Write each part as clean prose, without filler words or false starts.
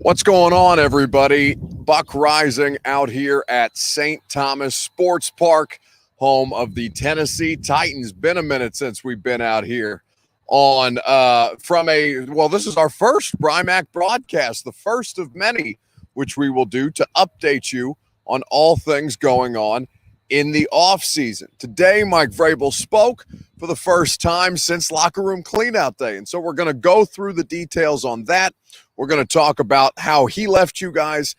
What's going on, everybody? Buck Rising out here at St. Thomas Sports Park, home of the Tennessee Titans. Been a minute since we've been out here on this is our first Brymac broadcast, the first of many, which we will do to update you on all things going on in the offseason. Today, Mike Vrabel spoke for the first time since locker room cleanout day. And so we're going to go through the details on that. We're going to talk about how he left you guys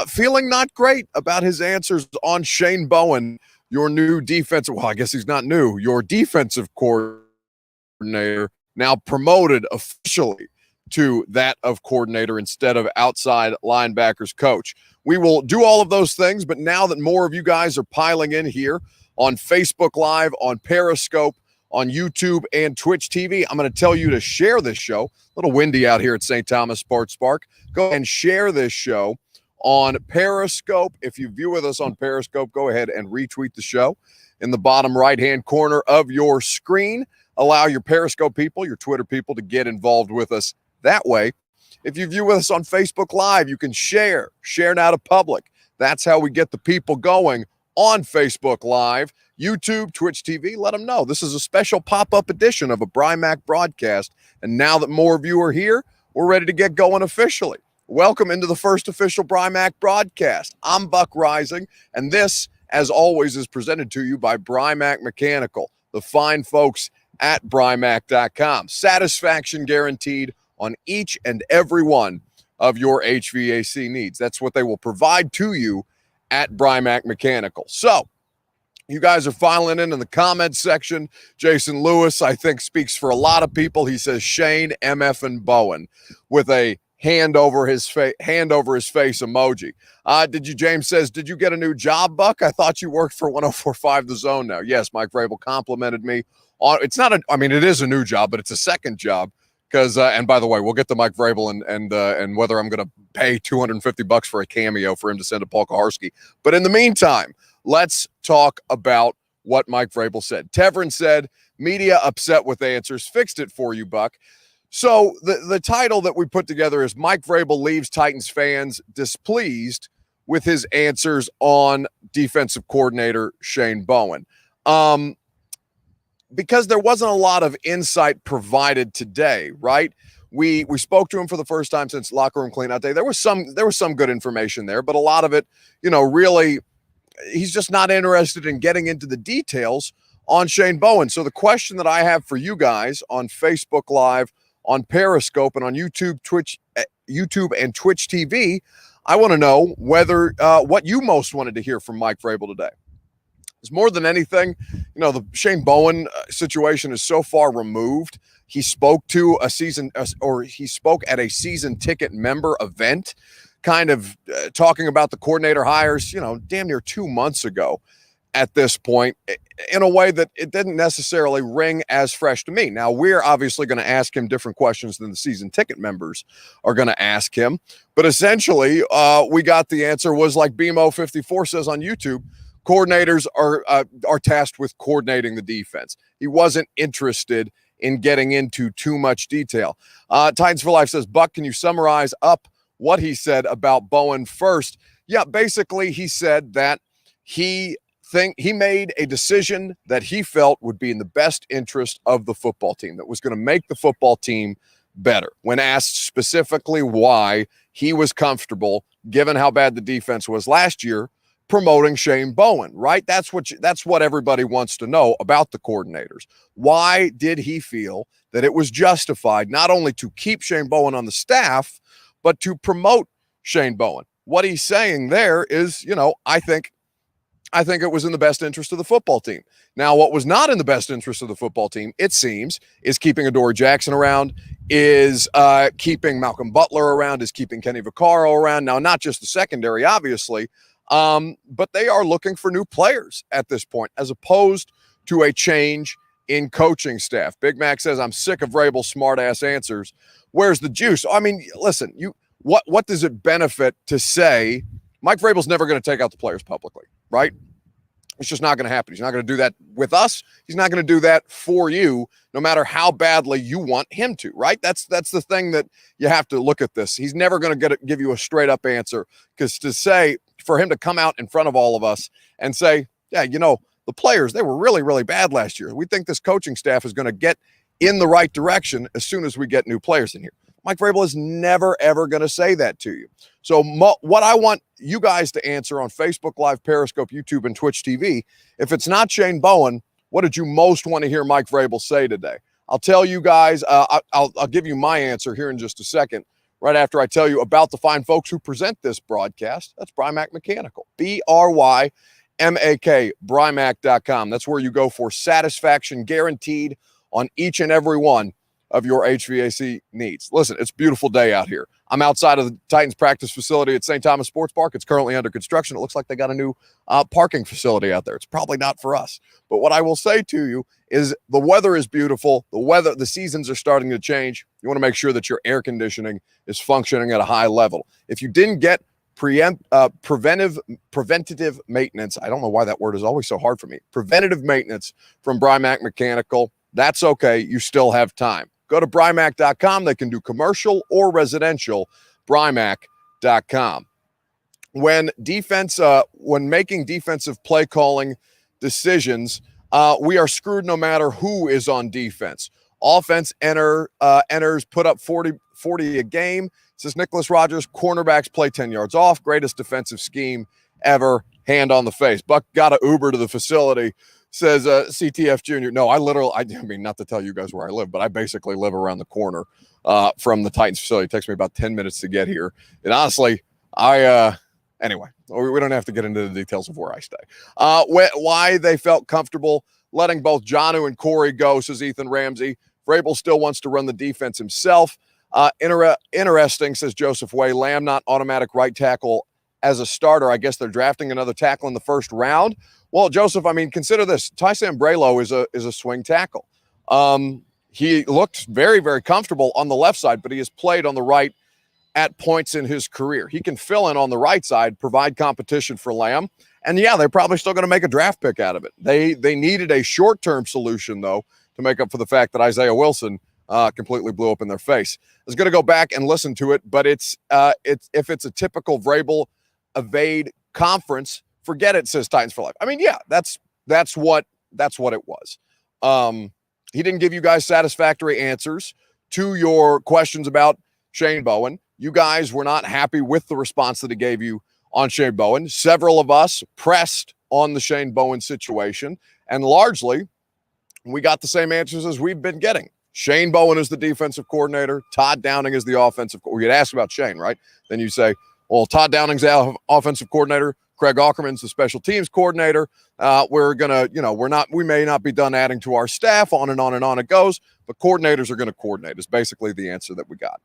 feeling not great about his answers on Shane Bowen, your new defensive, well, I guess he's not new, your defensive coordinator, now promoted officially to that of coordinator instead of outside linebackers coach. We will do all of those things, but now that more of you guys are piling in here on Facebook Live, on Periscope, on YouTube and Twitch TV, I'm going to tell you to share this show. A little windy out here at St. Thomas Sports Park. Go and share this show on Periscope. If you view with us on Periscope, go ahead and retweet the show in the bottom right-hand corner of your screen. Allow your Periscope people, your Twitter people to get involved with us that way. If you view with us on Facebook Live, you can share now to public. That's how we get the people going on Facebook Live, YouTube, Twitch TV. Let them know this is a special pop-up edition of a Brymac broadcast. And now that more of you are here, we're ready to get going officially. Welcome into the first official Brymac broadcast. I'm Buck Rising, and this, as always, is presented to you by Brymac Mechanical, the fine folks at Brymac.com. Satisfaction guaranteed on each and every one of your HVAC needs. That's what they will provide to you at Brymac Mechanical. So, you guys are filing in the comments section. Jason Lewis, I think, speaks for a lot of people. He says Shane, MF, and Bowen with a hand over his face emoji. James says, did you get a new job, Buck? I thought you worked for 104.5 The Zone now. Yes, Mike Vrabel complimented me on. It is a new job, but it's a second job. Because and by the way, we'll get to Mike Vrabel and whether I'm going to pay $250 for a cameo for him to send to Paul Kaharski. But in the meantime, let's talk about what Mike Vrabel said. Tevrin said, media upset with answers, fixed it for you, Buck. So the title that we put together is Mike Vrabel leaves Titans fans displeased with his answers on defensive coordinator Shane Bowen. Because there wasn't a lot of insight provided today, right? We spoke to him for the first time since locker room cleanout day. There was some good information there, but a lot of it, really, he's just not interested in getting into the details on Shane Bowen. So the question that I have for you guys on Facebook Live, on Periscope, and on YouTube and Twitch TV, I want to know whether what you most wanted to hear from Mike Vrabel today. It's more than anything, the Shane Bowen situation is so far removed. He spoke he spoke at a season ticket member event, kind of talking about the coordinator hires, damn near 2 months ago at this point, in a way that it didn't necessarily ring as fresh to me. Now, we're obviously going to ask him different questions than the season ticket members are going to ask him. But essentially, we got the answer was like BMO54 says on YouTube, coordinators are tasked with coordinating the defense. He wasn't interested in getting into too much detail. Titans for Life says, Buck, can you summarize up what he said about Bowen first? Yeah, basically he said that he made a decision that he felt would be in the best interest of the football team, that was going to make the football team better. When asked specifically why he was comfortable, given how bad the defense was last year, promoting Shane Bowen, right? That's what everybody wants to know about the coordinators. Why did he feel that it was justified not only to keep Shane Bowen on the staff, but to promote Shane Bowen? What he's saying there is, I think it was in the best interest of the football team. Now, what was not in the best interest of the football team, it seems, is keeping Adoree Jackson around, is keeping Malcolm Butler around, is keeping Kenny Vaccaro around. Now, not just the secondary, obviously, but they are looking for new players at this point, as opposed to a change in coaching staff. Big Mac says, I'm sick of Vrabel's smart-ass answers. Where's the juice? I mean, listen, what does it benefit to say Mike Vrabel's never going to take out the players publicly, right? It's just not going to happen. He's not going to do that with us. He's not going to do that for you, no matter how badly you want him to, right? That's the thing that you have to look at this. He's never going to give you a straight up answer, because for him to come out in front of all of us and say, yeah, the players, they were really, really bad last year. We think this coaching staff is going to get in the right direction as soon as we get new players in here. Mike Vrabel is never, ever going to say that to you. So what I want you guys to answer on Facebook Live, Periscope, YouTube, and Twitch TV, if it's not Shane Bowen, what did you most want to hear Mike Vrabel say today? I'll tell you guys, I'll give you my answer here in just a second, right after I tell you about the fine folks who present this broadcast. That's Brymac Mechanical, BRYMAK, Brymac.com. That's where you go for satisfaction guaranteed on each and every one of your HVAC needs. Listen, it's a beautiful day out here. I'm outside of the Titans practice facility at St. Thomas Sports Park. It's currently under construction. It looks like they got a new parking facility out there. It's probably not for us. But what I will say to you is the weather is beautiful. The seasons are starting to change. You want to make sure that your air conditioning is functioning at a high level. If you didn't get preventative maintenance, I don't know why that word is always so hard for me, preventative maintenance from Brymac Mechanical, that's okay. You still have time. Go to Brymac.com. They can do commercial or residential, Brymac.com. When making defensive play calling decisions, we are screwed no matter who is on defense. Offense enters, put up 40 a game. Says Nicholas Rogers, cornerbacks play 10 yards off. Greatest defensive scheme ever. Hand on the face. Buck got an Uber to the facility. Says CTF Jr. No, I mean, not to tell you guys where I live, but I basically live around the corner from the Titans facility. It takes me about 10 minutes to get here. And honestly, anyway, we don't have to get into the details of where I stay. Why they felt comfortable letting both Jonnu and Corey go, says Ethan Ramsey. Vrabel still wants to run the defense himself. Interesting, says Joseph Way. Lamb not automatic right tackle as a starter. I guess they're drafting another tackle in the first round. Well, Joseph, I mean, consider this. Ty Sambrailo is a swing tackle. He looked very, very comfortable on the left side, but he has played on the right at points in his career. He can fill in on the right side, provide competition for Lamb. And yeah, they're probably still going to make a draft pick out of it. They needed a short-term solution, though, to make up for the fact that Isaiah Wilson completely blew up in their face. I was going to go back and listen to it, but if it's a typical Vrabel evade conference, forget it, says Titans for life. I mean, yeah, that's what it was. He didn't give you guys satisfactory answers to your questions about Shane Bowen. You guys were not happy with the response that he gave you on Shane Bowen. Several of us pressed on the Shane Bowen situation, and largely we got the same answers as we've been getting. Shane Bowen is the defensive coordinator. Todd Downing is the offensive coordinator. We get asked about Shane, right? Then you say, well, Todd Downing's the offensive coordinator. Craig Aukerman's the special teams coordinator. We may not be done adding to our staff, on and on and on it goes, but coordinators are going to coordinate is basically the answer that we got.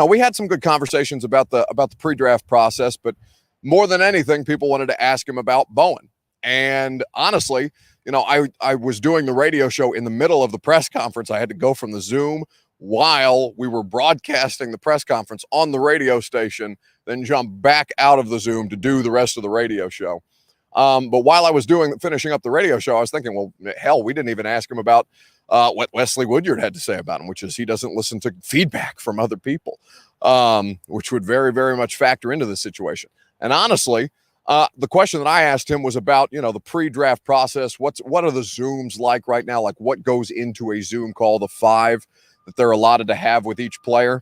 We had some good conversations about the pre-draft process, but more than anything, people wanted to ask him about Bowen. And honestly, I was doing the radio show in the middle of the press conference. I had to go from the Zoom while we were broadcasting the press conference on the radio station, then jump back out of the Zoom to do the rest of the radio show. But while I was finishing up the radio show, I was thinking, well, hell, we didn't even ask him about what Wesley Woodyard had to say about him, which is he doesn't listen to feedback from other people, which would very, very much factor into the situation. And honestly, the question that I asked him was about, the pre-draft process. What are the Zooms like right now? Like what goes into a Zoom call, the 5 that they're allotted to have with each player.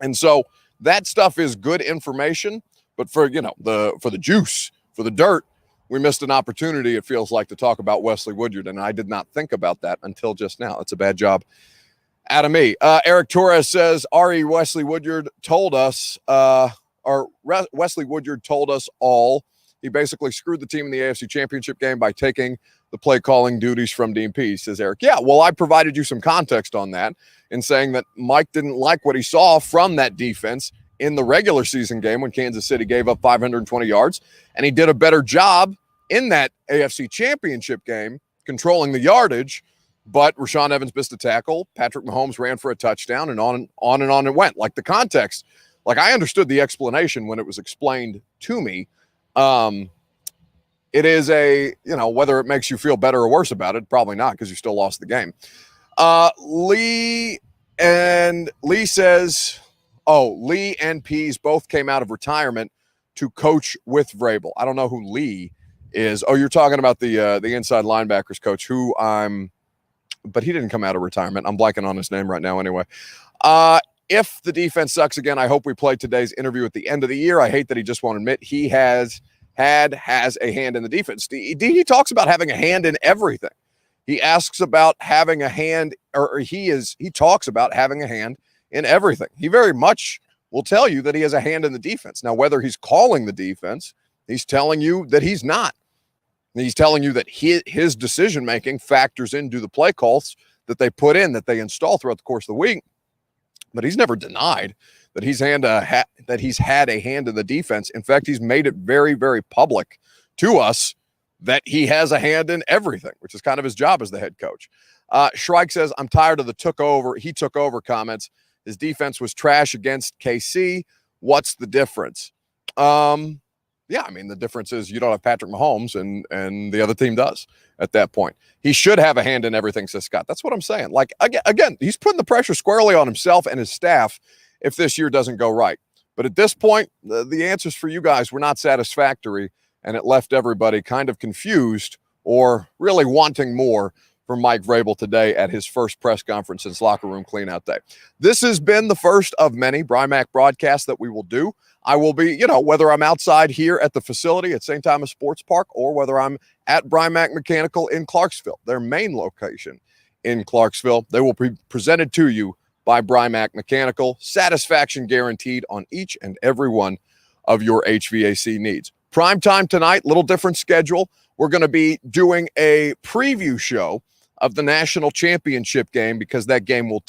And so that stuff is good information, but for the juice, for the dirt, we missed an opportunity, it feels like, to talk about Wesley Woodyard, and I did not think about that until just now. It's a bad job out of me. Eric Torres says, Wesley Woodyard told us, Wesley Woodyard told us all. He basically screwed the team in the AFC Championship game by taking the play calling duties from DP, says Eric. Yeah, well, I provided you some context on that in saying that Mike didn't like what he saw from that defense in the regular season game when Kansas City gave up 520 yards, and he did a better job in that AFC Championship game controlling the yardage, but Rashaan Evans missed a tackle, Patrick Mahomes ran for a touchdown, and on and on it went. Like the context, like I understood the explanation when it was explained to me. it is whether it makes you feel better or worse about it, probably not, because you still lost the game. Lee says, Lee and Pease both came out of retirement to coach with Vrabel. I don't know who Lee is. Oh, you're talking about the inside linebackers coach, but he didn't come out of retirement. I'm blanking on his name right now anyway. If the defense sucks again, I hope we play today's interview at the end of the year. I hate that he just won't admit he has a hand in the defense. He talks about having a hand in everything. He asks about having a hand, or he talks about having a hand in everything. He very much will tell you that he has a hand in the defense. Now, whether he's calling the defense, he's telling you that he's not. He's telling you that his decision-making factors into the play calls that they put in, that they install throughout the course of the week. But he's never denied that he's had a hand in the defense. In fact, he's made it very, very public to us that he has a hand in everything, which is kind of his job as the head coach. Shrike says, I'm tired of he took over comments. His defense was trash against KC. What's the difference? Yeah, I mean, the difference is you don't have Patrick Mahomes and the other team does at that point. He should have a hand in everything, says Scott. That's what I'm saying. Like, again, he's putting the pressure squarely on himself and his staff if this year doesn't go right. But at this point, the answers for you guys were not satisfactory, and it left everybody kind of confused or really wanting more from Mike Vrabel today at his first press conference since locker room cleanout day. This has been the first of many Brymac broadcasts that we will do. I will be, whether I'm outside here at the facility at St. Thomas Sports Park or whether I'm at Brymac Mechanical in Clarksville, their main location in Clarksville. They will be presented to you by Brymac Mechanical. Satisfaction guaranteed on each and every one of your HVAC needs. Prime time tonight, little different schedule. We're going to be doing a preview show of the national championship game because that game will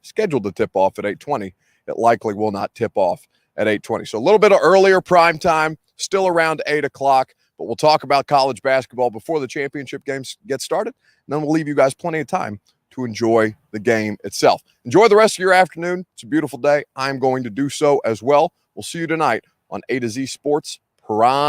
scheduled to tip off at 8:20. It likely will not tip off at 8:20. So a little bit of earlier prime time, still around 8 o'clock, but we'll talk about college basketball before the championship games get started. And then we'll leave you guys plenty of time to enjoy the game itself. Enjoy the rest of your afternoon. It's a beautiful day. I'm going to do so as well. We'll see you tonight on A to Z Sports Prime.